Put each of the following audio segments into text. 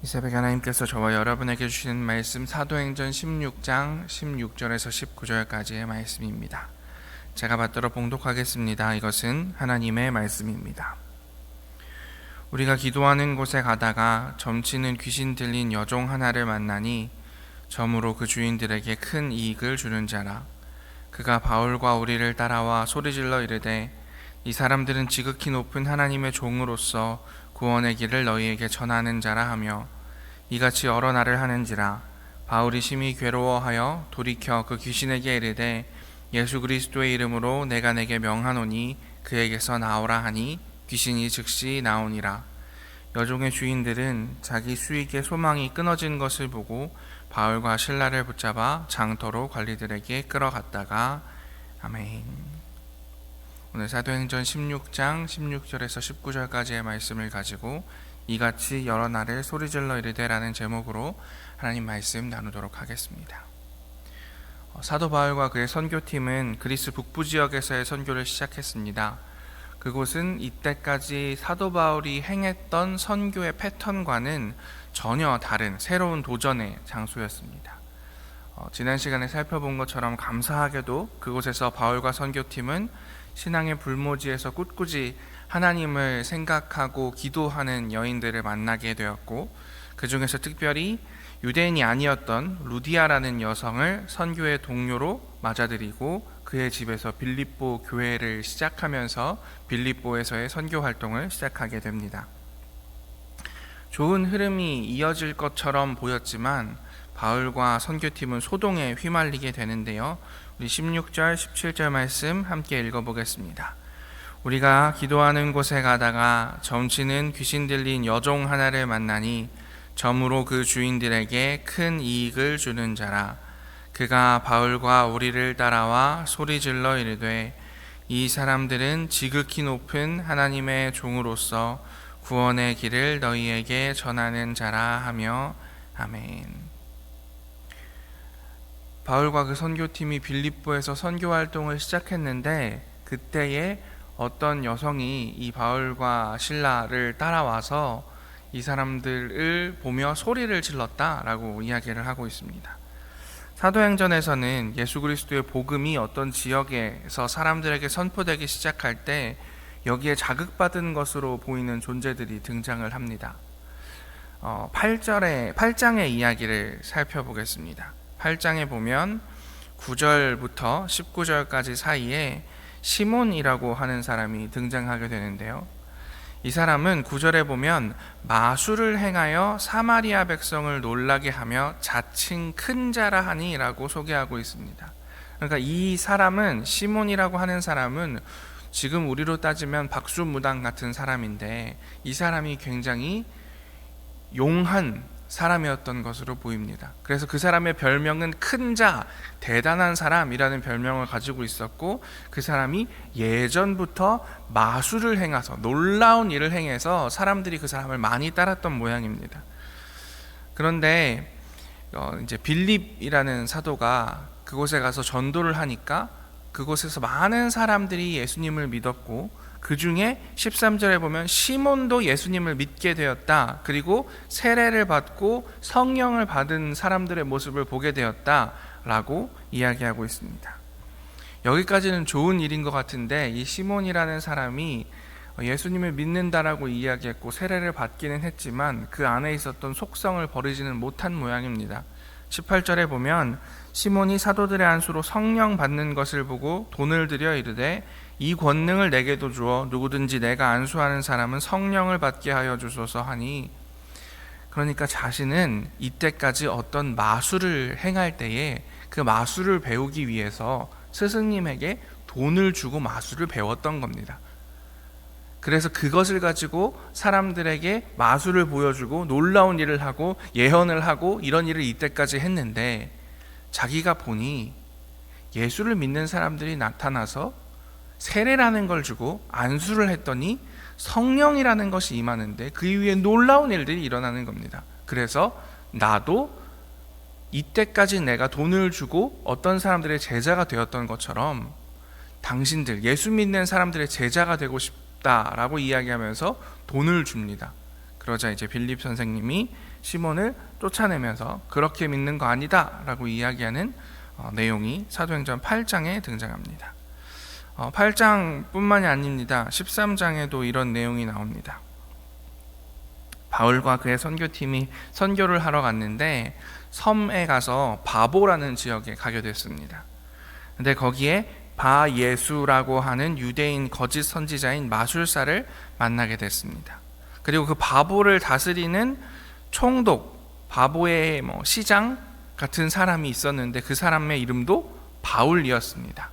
이 새벽에 하나님께서 저와 여러분에게 주시는 말씀 사도행전 16장 16절에서 19절까지의 말씀입니다. 제가 받들어 봉독하겠습니다. 이것은 하나님의 말씀입니다. 우리가 기도하는 곳에 가다가 점치는 귀신 들린 여종 하나를 만나니 점으로 그 주인들에게 큰 이익을 주는 자라. 그가 바울과 우리를 따라와 소리질러 이르되 이 사람들은 지극히 높은 하나님의 종으로서 구원의 길을 너희에게 전하는 자라 하며 이같이 여러 날을 하는지라. 바울이 심히 괴로워하여 돌이켜 그 귀신에게 이르되 예수 그리스도의 이름으로 내가 내게 명하노니 그에게서 나오라 하니 귀신이 즉시 나오니라. 여종의 주인들은 자기 수익의 소망이 끊어진 것을 보고 바울과 실라를 붙잡아 장터로 관리들에게 끌어갔다가 아멘. 오늘 사도행전 16장 16절에서 19절까지의 말씀을 가지고 이같이 여러 날을 소리질러 이르되라는 제목으로 하나님 말씀 나누도록 하겠습니다. 사도 바울과 그의 선교팀은 그리스 북부 지역에서의 선교를 시작했습니다. 그곳은 이때까지 사도 바울이 행했던 선교의 패턴과는 전혀 다른 새로운 도전의 장소였습니다. 지난 시간에 살펴본 것처럼 감사하게도 그곳에서 바울과 선교팀은 신앙의 불모지에서 꿋꿋이 하나님을 생각하고 기도하는 여인들을 만나게 되었고, 그 중에서 특별히 유대인이 아니었던 루디아라는 여성을 선교의 동료로 맞아들이고 그의 집에서 빌립보 교회를 시작하면서 빌립보에서의 선교 활동을 시작하게 됩니다. 좋은 흐름이 이어질 것처럼 보였지만 바울과 선교팀은 소동에 휘말리게 되는데요. 우리 16절, 17절 말씀 함께 읽어보겠습니다. 우리가 기도하는 곳에 가다가 점치는 귀신 들린 여종 하나를 만나니 점으로 그 주인들에게 큰 이익을 주는 자라. 그가 바울과 우리를 따라와 소리질러 이르되 이 사람들은 지극히 높은 하나님의 종으로서 구원의 길을 너희에게 전하는 자라 하며 아멘. 바울과 그 선교팀이 빌립보에서 선교 활동을 시작했는데 그때에 어떤 여성이 이 바울과 실라를 따라와서 이 사람들을 보며 소리를 질렀다라고 이야기를 하고 있습니다. 사도행전에서는 예수 그리스도의 복음이 어떤 지역에서 사람들에게 선포되기 시작할 때 여기에 자극받은 것으로 보이는 존재들이 등장을 합니다. 8장의 이야기를 살펴보겠습니다. 8장에 보면 9절부터 19절까지 사이에 시몬이라고 하는 사람이 등장하게 되는데요. 이 사람은 9절에 보면 마술을 행하여 사마리아 백성을 놀라게 하며 자칭 큰 자라 하니 라고 소개하고 있습니다. 그러니까 이 사람은, 시몬이라고 하는 사람은 지금 우리로 따지면 박수무당 같은 사람인데 이 사람이 굉장히 용한 사람이었던 것으로 보입니다. 그래서 그 사람의 별명은 큰 자, 대단한 사람이라는 별명을 가지고 있었고, 그 사람이 예전부터 마술을 행해서 놀라운 일을 행해서 사람들이 그 사람을 많이 따랐던 모양입니다. 그런데 이제 빌립이라는 사도가 그곳에 가서 전도를 하니까 그곳에서 많은 사람들이 예수님을 믿었고, 그 중에 13절에 보면 시몬도 예수님을 믿게 되었다. 그리고 세례를 받고 성령을 받은 사람들의 모습을 보게 되었다라고 이야기하고 있습니다. 여기까지는 좋은 일인 것 같은데 이 시몬이라는 사람이 예수님을 믿는다라고 이야기했고 세례를 받기는 했지만 그 안에 있었던 속성을 버리지는 못한 모양입니다. 18절에 보면 시몬이 사도들의 안수로 성령 받는 것을 보고 돈을 들여 이르되 이 권능을 내게도 주어 누구든지 내가 안수하는 사람은 성령을 받게 하여 주소서 하니, 그러니까 자신은 이때까지 어떤 마술을 행할 때에 그 마술을 배우기 위해서 스승님에게 돈을 주고 마술을 배웠던 겁니다. 그래서 그것을 가지고 사람들에게 마술을 보여주고 놀라운 일을 하고 예언을 하고 이런 일을 이때까지 했는데, 자기가 보니 예수를 믿는 사람들이 나타나서 세례라는 걸 주고 안수를 했더니 성령이라는 것이 임하는데 그 이후에 놀라운 일들이 일어나는 겁니다. 그래서 나도 이때까지 내가 돈을 주고 어떤 사람들의 제자가 되었던 것처럼 당신들, 예수 믿는 사람들의 제자가 되고 싶다라고 이야기하면서 돈을 줍니다. 그러자 이제 빌립 선생님이 시몬을 쫓아내면서 그렇게 믿는 거 아니다 라고 이야기하는 내용이 사도행전 8장에 등장합니다. 8장뿐만이 아닙니다. 13장에도 이런 내용이 나옵니다. 바울과 그의 선교팀이 선교를 하러 갔는데 섬에 가서 바보라는 지역에 가게 됐습니다. 근데 거기에 바예수라고 하는 유대인 거짓 선지자인 마술사를 만나게 됐습니다. 그리고 그 바보를 다스리는 총독, 바보의 시장 같은 사람이 있었는데 그 사람의 이름도 바울이었습니다.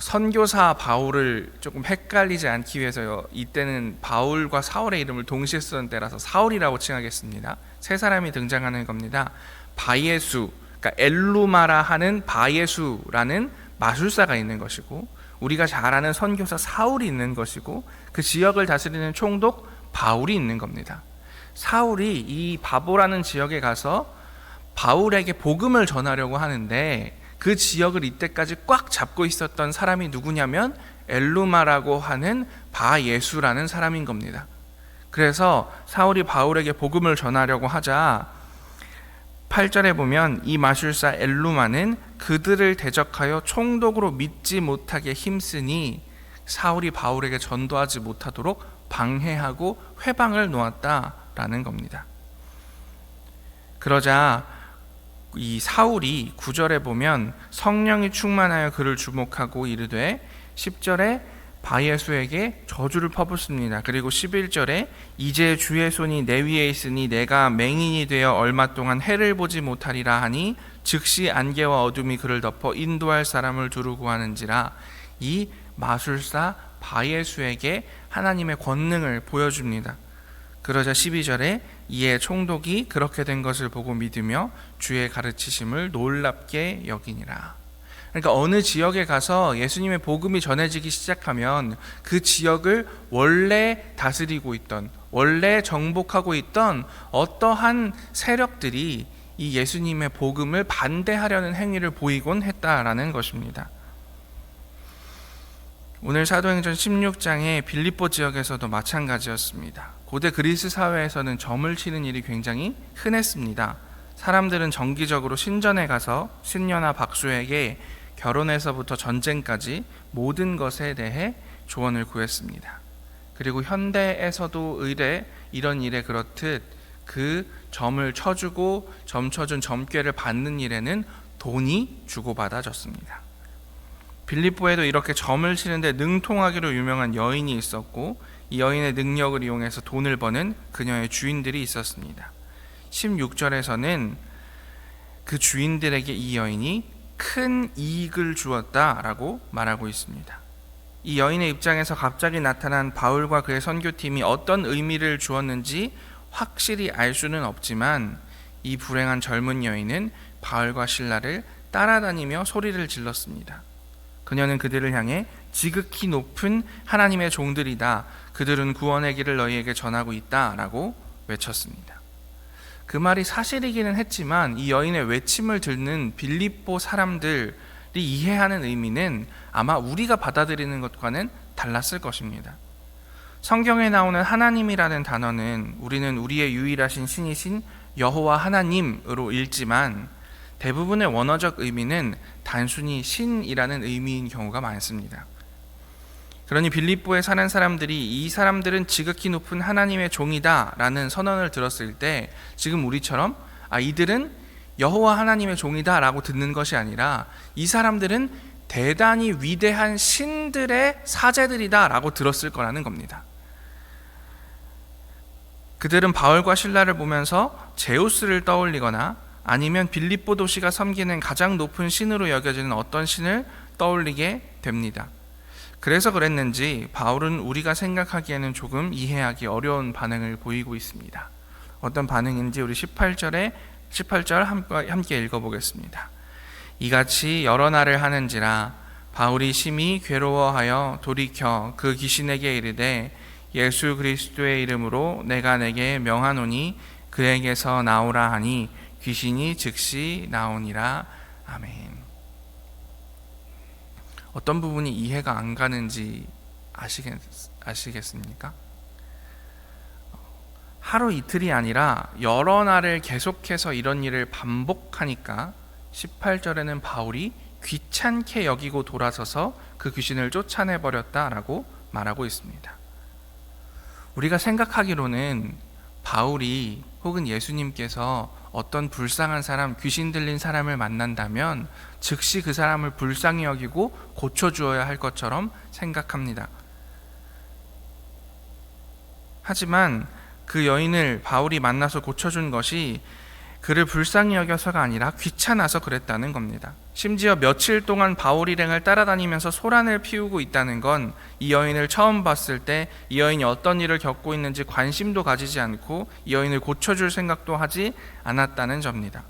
선교사 바울을 조금 헷갈리지 않기 위해서 이때는 바울과 사울의 이름을 동시에 쓰는 때라서 사울이라고 칭하겠습니다. 세 사람이 등장하는 겁니다. 바예수, 그러니까 엘루마라 하는 바예수라는 마술사가 있는 것이고, 우리가 잘 아는 선교사 사울이 있는 것이고, 그 지역을 다스리는 총독 바울이 있는 겁니다. 사울이 이 바보라는 지역에 가서 바울에게 복음을 전하려고 하는데 그 지역을 이때까지 꽉 잡고 있었던 사람이 누구냐면 엘루마라고 하는 바예수라는 사람인 겁니다. 그래서 사울이 바울에게 복음을 전하려고 하자 8절에 보면 이 마술사 엘루마는 그들을 대적하여 총독으로 믿지 못하게 힘쓰니 사울이 바울에게 전도하지 못하도록 방해하고 회방을 놓았다라는 겁니다. 그러자 이 사울이 9절에 보면 성령이 충만하여 그를 주목하고 이르되 10절에 바예수에게 저주를 퍼붓습니다. 그리고 11절에 이제 주의 손이 내 위에 있으니 내가 맹인이 되어 얼마 동안 해를 보지 못하리라 하니 즉시 안개와 어둠이 그를 덮어 인도할 사람을 두르고 하는지라. 이 마술사 바예수에게 하나님의 권능을 보여줍니다. 그러자 12절에 이에 총독이 그렇게 된 것을 보고 믿으며 주의 가르치심을 놀랍게 여기니라. 그러니까 어느 지역에 가서 예수님의 복음이 전해지기 시작하면 그 지역을 원래 다스리고 있던, 원래 정복하고 있던 어떠한 세력들이 이 예수님의 복음을 반대하려는 행위를 보이곤 했다라는 것입니다. 오늘 사도행전 16장의 빌립보 지역에서도 마찬가지였습니다. 고대 그리스 사회에서는 점을 치는 일이 굉장히 흔했습니다. 사람들은 정기적으로 신전에 가서 신녀나 박수에게 결혼에서부터 전쟁까지 모든 것에 대해 조언을 구했습니다. 그리고 현대에서도 이런 일에 그렇듯 그 점을 쳐주고 점 쳐준 점괘를 받는 일에는 돈이 주고받아졌습니다. 빌립보에도 이렇게 점을 치는데 능통하기로 유명한 여인이 있었고 이 여인의 능력을 이용해서 돈을 버는 그녀의 주인들이 있었습니다. 16절에서는 그 주인들에게 이 여인이 큰 이익을 주었다라고 말하고 있습니다. 이 여인의 입장에서 갑자기 나타난 바울과 그의 선교팀이 어떤 의미를 주었는지 확실히 알 수는 없지만 이 불행한 젊은 여인은 바울과 실라를 따라다니며 소리를 질렀습니다. 그녀는 그들을 향해 지극히 높은 하나님의 종들이다. 그들은 구원의 길을 너희에게 전하고 있다. 라고 외쳤습니다. 그 말이 사실이기는 했지만 이 여인의 외침을 듣는 빌립보 사람들이 이해하는 의미는 아마 우리가 받아들이는 것과는 달랐을 것입니다. 성경에 나오는 하나님이라는 단어는 우리는 우리의 유일하신 신이신 여호와 하나님으로 읽지만 대부분의 원어적 의미는 단순히 신이라는 의미인 경우가 많습니다. 그러니 빌립보에 사는 사람들이 이 사람들은 지극히 높은 하나님의 종이다 라는 선언을 들었을 때 지금 우리처럼 이들은 여호와 하나님의 종이다 라고 듣는 것이 아니라 이 사람들은 대단히 위대한 신들의 사제들이다 라고 들었을 거라는 겁니다. 그들은 바울과 실라를 보면서 제우스를 떠올리거나 아니면 빌립보 도시가 섬기는 가장 높은 신으로 여겨지는 어떤 신을 떠올리게 됩니다. 그래서 그랬는지 바울은 우리가 생각하기에는 조금 이해하기 어려운 반응을 보이고 있습니다. 어떤 반응인지 우리 18절 함께 읽어보겠습니다. 이같이 여러 날을 하는지라 바울이 심히 괴로워하여 돌이켜 그 귀신에게 이르되 예수 그리스도의 이름으로 내가 내게 명하노니 그에게서 나오라 하니 귀신이 즉시 나오니라. 아멘. 어떤 부분이 이해가 안 가는지 아시겠습니까? 하루 이틀이 아니라 여러 날을 계속해서 이런 일을 반복하니까 18절에는 바울이 귀찮게 여기고 돌아서서 그 귀신을 쫓아내버렸다라고 말하고 있습니다. 우리가 생각하기로는 바울이 혹은 예수님께서 어떤 불쌍한 사람, 귀신 들린 사람을 만난다면 즉시 그 사람을 불쌍히 여기고 고쳐주어야 할 것처럼 생각합니다. 하지만 그 여인을 바울이 만나서 고쳐준 것이 그를 불쌍히 여겨서가 아니라 귀찮아서 그랬다는 겁니다. 심지어 며칠 동안 바울 일행을 따라다니면서 소란을 피우고 있다는 건 이 여인을 처음 봤을 때 이 여인이 어떤 일을 겪고 있는지 관심도 가지지 않고 이 여인을 고쳐줄 생각도 하지 않았다는 점입니다.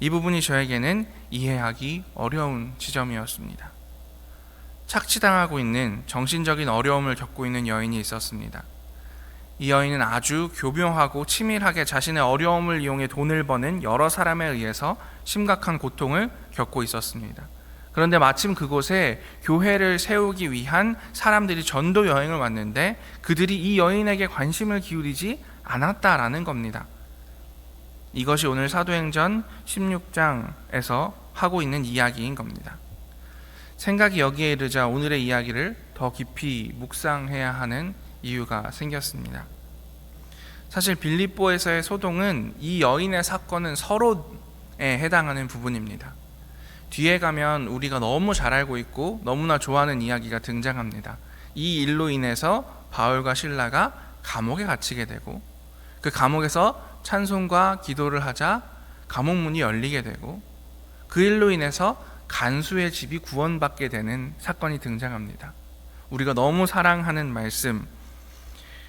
이 부분이 저에게는 이해하기 어려운 지점이었습니다. 착취당하고 있는 정신적인 어려움을 겪고 있는 여인이 있었습니다. 이 여인은 아주 교묘하고 치밀하게 자신의 어려움을 이용해 돈을 버는 여러 사람에 의해서 심각한 고통을 겪고 있었습니다. 그런데 마침 그곳에 교회를 세우기 위한 사람들이 전도 여행을 왔는데 그들이 이 여인에게 관심을 기울이지 않았다라는 겁니다. 이것이 오늘 사도행전 16장에서 하고 있는 이야기인 겁니다. 생각이 여기에 이르자 오늘의 이야기를 더 깊이 묵상해야 하는 이유가 생겼습니다. 사실 빌립보에서의 소동은 이 여인의 사건은 서로에 해당하는 부분입니다. 뒤에 가면 우리가 너무 잘 알고 있고 너무나 좋아하는 이야기가 등장합니다. 이 일로 인해서 바울과 실라가 감옥에 갇히게 되고 그 감옥에서 찬송과 기도를 하자 감옥 문이 열리게 되고 그 일로 인해서 간수의 집이 구원받게 되는 사건이 등장합니다. 우리가 너무 사랑하는 말씀,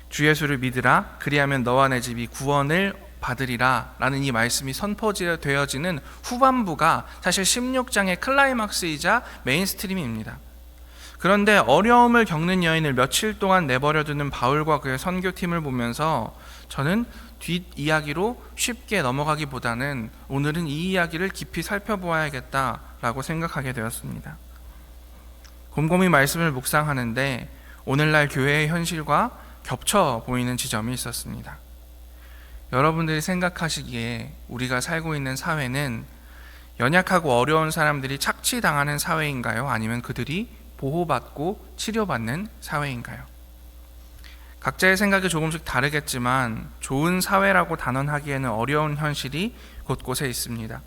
주 예수를 믿으라 그리하면 너와 내 집이 구원을 받으리라 라는 이 말씀이 선포되어지는 후반부가 사실 16장의 클라이막스이자 메인스트림입니다. 그런데 어려움을 겪는 여인을 며칠 동안 내버려두는 바울과 그의 선교팀을 보면서 저는 뒷이야기로 쉽게 넘어가기보다는 오늘은 이 이야기를 깊이 살펴보아야겠다라고 생각하게 되었습니다. 곰곰이 말씀을 묵상하는데 오늘날 교회의 현실과 겹쳐 보이는 지점이 있었습니다. 여러분들이 생각하시기에 우리가 살고 있는 사회는 연약하고 어려운 사람들이 착취당하는 사회인가요? 아니면 그들이 보호받고 치료받는 사회인가요? 각자의 생각이 조금씩 다르겠지만 좋은 사회라고 단언하기에는 어려운 현실이 곳곳에 있습니다.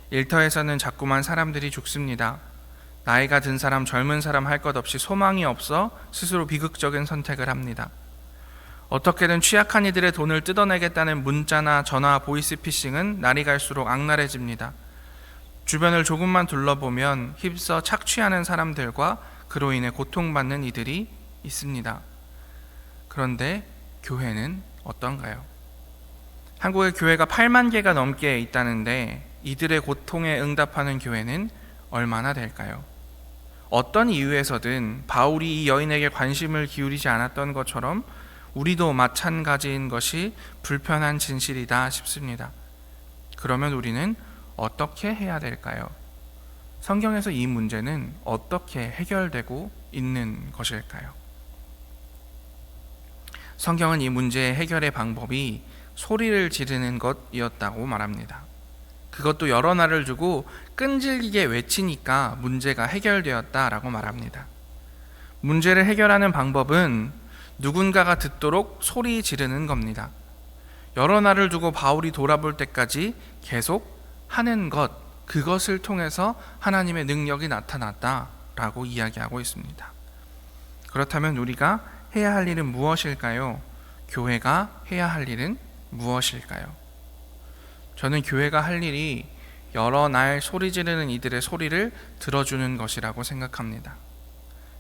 일터에서는 자꾸만 사람들이 죽습니다. 나이가 든 사람, 젊은 사람 할 것 없이 소망이 없어 스스로 비극적인 선택을 합니다. 어떻게든 취약한 이들의 돈을 뜯어내겠다는 문자나 전화, 보이스피싱은 날이 갈수록 악랄해집니다. 주변을 조금만 둘러보면 휩써 착취하는 사람들과 그로 인해 고통받는 이들이 있습니다. 그런데 교회는 어떤가요? 한국의 교회가 8만 개가 넘게 있다는데 이들의 고통에 응답하는 교회는 얼마나 될까요? 어떤 이유에서든 바울이 이 여인에게 관심을 기울이지 않았던 것처럼 우리도 마찬가지인 것이 불편한 진실이다 싶습니다. 그러면 우리는 어떻게 해야 될까요? 성경에서 이 문제는 어떻게 해결되고 있는 것일까요? 성경은 이 문제의 해결의 방법이 소리를 지르는 것이었다고 말합니다. 그것도 여러 날을 두고 끈질기게 외치니까 문제가 해결되었다라고 말합니다. 문제를 해결하는 방법은 누군가가 듣도록 소리 지르는 겁니다. 여러 날을 두고 바울이 돌아볼 때까지 계속 하는 것, 그것을 통해서 하나님의 능력이 나타났다라고 이야기하고 있습니다. 그렇다면 우리가 해야 할 일은 무엇일까요? 교회가 해야 할 일은 무엇일까요? 저는 교회가 할 일이 여러 날 소리 지르는 이들의 소리를 들어주는 것이라고 생각합니다.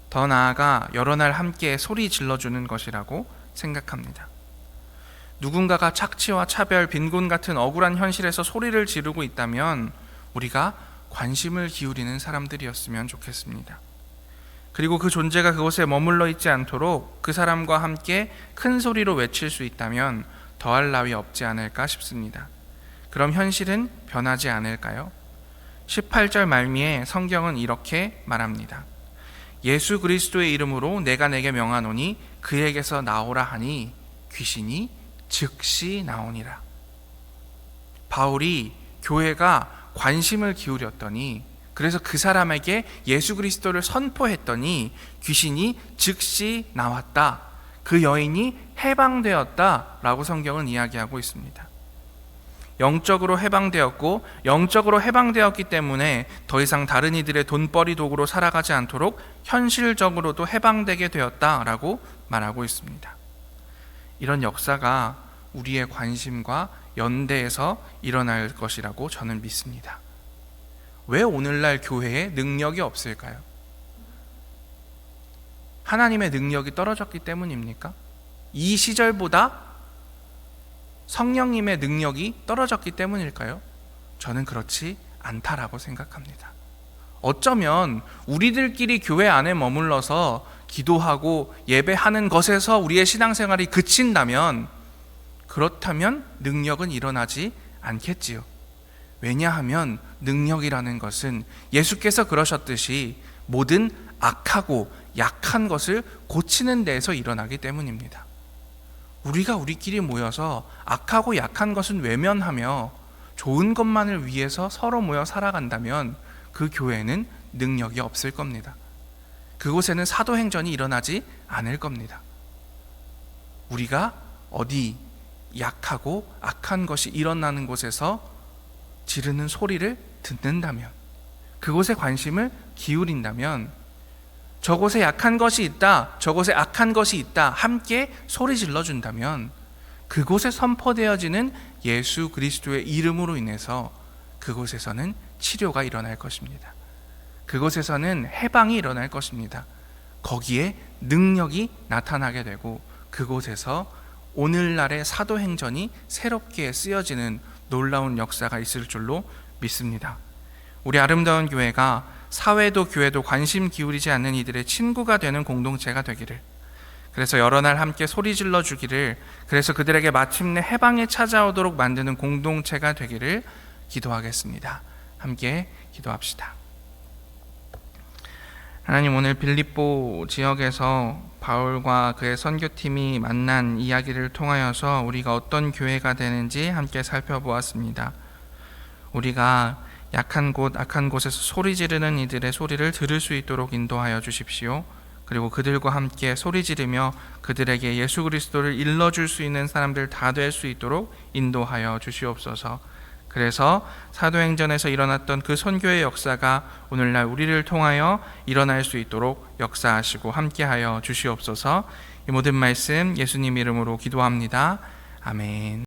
더 나아가 여러 날 함께 소리 질러주는 것이라고 생각합니다. 누군가가 착취와 차별, 빈곤 같은 억울한 현실에서 소리를 지르고 있다면 우리가 관심을 기울이는 사람들이었으면 좋겠습니다. 그리고 그 존재가 그곳에 머물러 있지 않도록 그 사람과 함께 큰 소리로 외칠 수 있다면 더할 나위 없지 않을까 싶습니다. 그럼 현실은 변하지 않을까요? 18절 말미에 성경은 이렇게 말합니다. 예수 그리스도의 이름으로 내가 내게 명하노니 그에게서 나오라 하니 귀신이 즉시 나오니라. 바울이 교회가 관심을 기울였더니, 그래서 그 사람에게 예수 그리스도를 선포했더니 귀신이 즉시 나왔다. 그 여인이 해방되었다라고 성경은 이야기하고 있습니다. 영적으로 해방되었고, 영적으로 해방되었기 때문에 더 이상 다른 이들의 돈벌이 도구로 살아가지 않도록 현실적으로도 해방되게 되었다라고 말하고 있습니다. 이런 역사가 우리의 관심과 연대해서 일어날 것이라고 저는 믿습니다. 왜 오늘날 교회에 능력이 없을까요? 하나님의 능력이 떨어졌기 때문입니까? 이 시절보다 성령님의 능력이 떨어졌기 때문일까요? 저는 그렇지 않다라고 생각합니다. 어쩌면 우리들끼리 교회 안에 머물러서 기도하고 예배하는 것에서 우리의 신앙생활이 그친다면, 그렇다면 능력은 일어나지 않겠지요. 왜냐하면 능력이라는 것은 예수께서 그러셨듯이 모든 악하고 약한 것을 고치는 데에서 일어나기 때문입니다. 우리가 우리끼리 모여서 악하고 약한 것은 외면하며 좋은 것만을 위해서 서로 모여 살아간다면 그 교회는 능력이 없을 겁니다. 그곳에는 사도행전이 일어나지 않을 겁니다. 우리가 어디 약하고 악한 것이 일어나는 곳에서 지르는 소리를 듣는다면, 그곳에 관심을 기울인다면, 저곳에 약한 것이 있다, 저곳에 악한 것이 있다 함께 소리 질러준다면, 그곳에 선포되어지는 예수 그리스도의 이름으로 인해서 그곳에서는 치료가 일어날 것입니다. 그곳에서는 해방이 일어날 것입니다. 거기에 능력이 나타나게 되고, 그곳에서 오늘날의 사도행전이 새롭게 쓰여지는 놀라운 역사가 있을 줄로 믿습니다. 우리 아름다운 교회가 사회도 교회도 관심 기울이지 않는 이들의 친구가 되는 공동체가 되기를, 그래서 여러 날 함께 소리 질러 주기를, 그래서 그들에게 마침내 해방이 찾아오도록 만드는 공동체가 되기를 기도하겠습니다. 함께 기도합시다. 하나님, 오늘 빌립보 지역에서 바울과 그의 선교팀이 만난 이야기를 통하여서 우리가 어떤 교회가 되는지 함께 살펴보았습니다. 우리가 약한 곳, 악한 곳에서 소리 지르는 이들의 소리를 들을 수 있도록 인도하여 주십시오. 그리고 그들과 함께 소리 지르며 그들에게 예수 그리스도를 일러줄 수 있는 사람들 다 될 수 있도록 인도하여 주시옵소서. 그래서 사도행전에서 일어났던 그 선교의 역사가 오늘날 우리를 통하여 일어날 수 있도록 역사하시고 함께하여 주시옵소서. 이 모든 말씀 예수님 이름으로 기도합니다. 아멘.